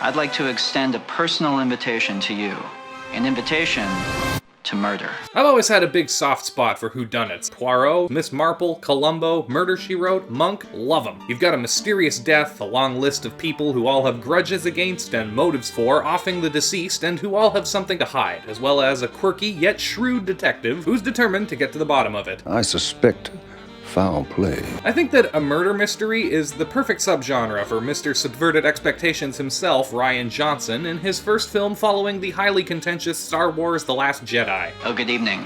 I'd like to extend a personal invitation to you. An invitation to murder. I've always had a big soft spot for whodunits. Poirot, Miss Marple, Columbo, Murder, She Wrote, Monk, love them. You've got a mysterious death, a long list of people who all have grudges against and motives for offing the deceased and who all have something to hide, as well as a quirky yet shrewd detective who's determined to get to the bottom of it. I suspect foul play. I think that a murder mystery is the perfect subgenre for Mr. Subverted Expectations himself, Rian Johnson, in his first film following the highly contentious Star Wars The Last Jedi. Oh, good evening.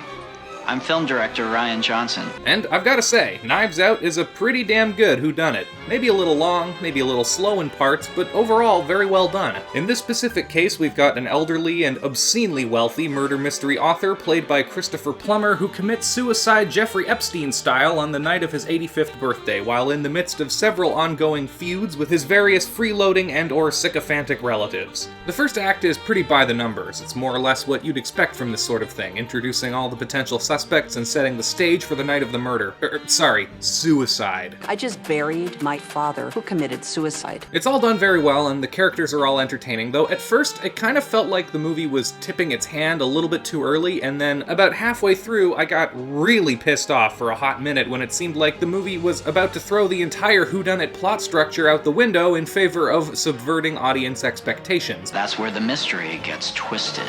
I'm film director Rian Johnson. And I've gotta say, Knives Out is a pretty damn good whodunit. Maybe a little long, maybe a little slow in parts, but overall very well done. In this specific case, we've got an elderly and obscenely wealthy murder mystery author played by Christopher Plummer who commits suicide Jeffrey Epstein style on the night of his 85th birthday, while in the midst of several ongoing feuds with his various freeloading and or sycophantic relatives. The first act is pretty by the numbers. It's more or less what you'd expect from this sort of thing, introducing all the potential suspects and setting the stage for the night of the murder. Suicide. I just buried my father, who committed suicide. It's all done very well, and the characters are all entertaining, though at first it kind of felt like the movie was tipping its hand a little bit too early, and then about halfway through I got really pissed off for a hot minute when it seemed like the movie was about to throw the entire whodunit plot structure out the window in favor of subverting audience expectations. That's where the mystery gets twisted.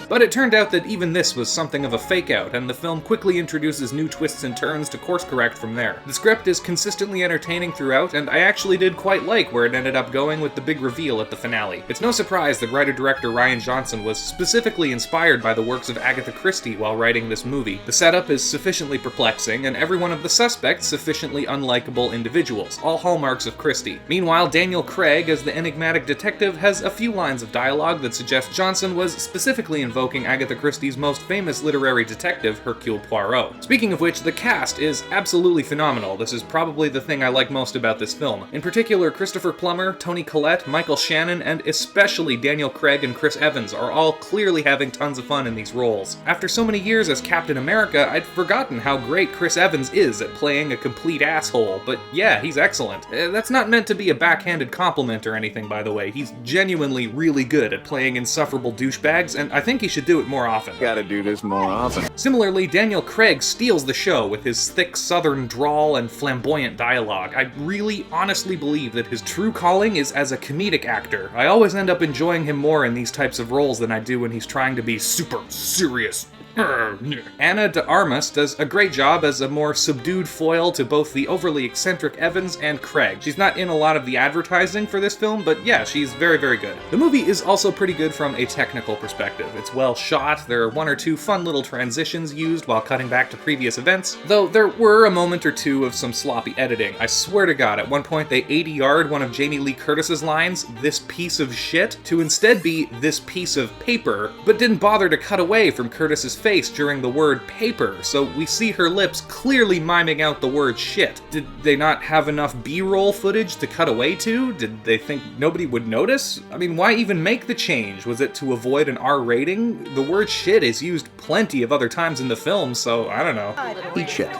But it turned out that even this was something of a fake-out, and the film quickly introduces new twists and turns to course-correct from there. The script is consistently entertaining throughout, and I actually did quite like where it ended up going with the big reveal at the finale. It's no surprise that writer-director Rian Johnson was specifically inspired by the works of Agatha Christie while writing this movie. The setup is sufficiently perplexing, and every one of the suspects sufficiently unlikable individuals, all hallmarks of Christie. Meanwhile, Daniel Craig, as the enigmatic detective, has a few lines of dialogue that suggest Johnson was specifically invoking Agatha Christie's most famous literary detective, Hercule Poirot. Speaking of which, the cast is absolutely phenomenal. This is probably the thing I like most about this film. In particular, Christopher Plummer, Toni Collette, Michael Shannon, and especially Daniel Craig and Chris Evans are all clearly having tons of fun in these roles. After so many years as Captain America, I'd forgotten how great Chris Evans is at playing a complete asshole, but yeah, he's excellent. That's not meant to be a backhanded compliment or anything, by the way. He's genuinely really good at playing insufferable douchebags, and I think he should do it more often. Gotta do this more often. Similarly, Daniel Craig steals the show with his thick southern drawl and flamboyant dialogue. I really honestly believe that his true calling is as a comedic actor. I always end up enjoying him more in these types of roles than I do when he's trying to be super serious. Ana de Armas does a great job as a more subdued foil to both the overly eccentric Evans and Craig. She's not in a lot of the advertising for this film, but yeah, she's very, very good. The movie is also pretty good from a technical perspective. It's well shot, there are one or two fun little transitions used while cutting back to previous events, though there were a moment or two of some sloppy editing. I swear to God, at one point they 80-yard one of Jamie Lee Curtis's lines, "this piece of shit," to instead be "this piece of paper," but didn't bother to cut away from Curtis's face during the word paper, so we see her lips clearly miming out the word shit. Did they not have enough B-roll footage to cut away to? Did they think nobody would notice? I mean, why even make the change? Was it to avoid an R rating? The word shit is used plenty of other times in the film, so I don't know. Eat shit.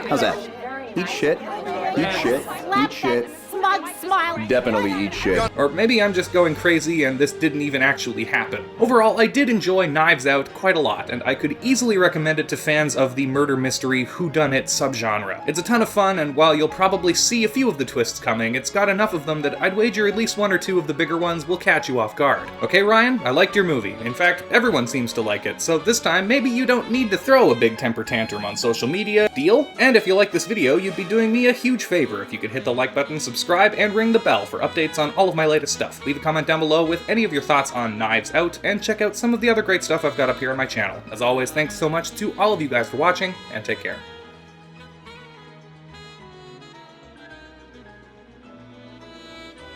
How's that? Eat shit. Eat shit. Eat shit. Smug smile. Definitely eat shit. Or maybe I'm just going crazy and this didn't even actually happen. Overall, I did enjoy Knives Out quite a lot, and I could easily recommend it to fans of the murder mystery whodunit subgenre. It's a ton of fun, and while you'll probably see a few of the twists coming, it's got enough of them that I'd wager at least one or two of the bigger ones will catch you off guard. Okay, Ryan? I liked your movie. In fact, everyone seems to like it, so this time maybe you don't need to throw a big temper tantrum on social media. Deal? And if you like this video, you'd be doing me a huge favor if you could hit the like button, subscribe, and ring the bell for updates on all of my latest stuff. Leave a comment down below with any of your thoughts on Knives Out, and check out some of the other great stuff I've got up here on my channel. As always, thanks so much to all of you guys for watching, and take care.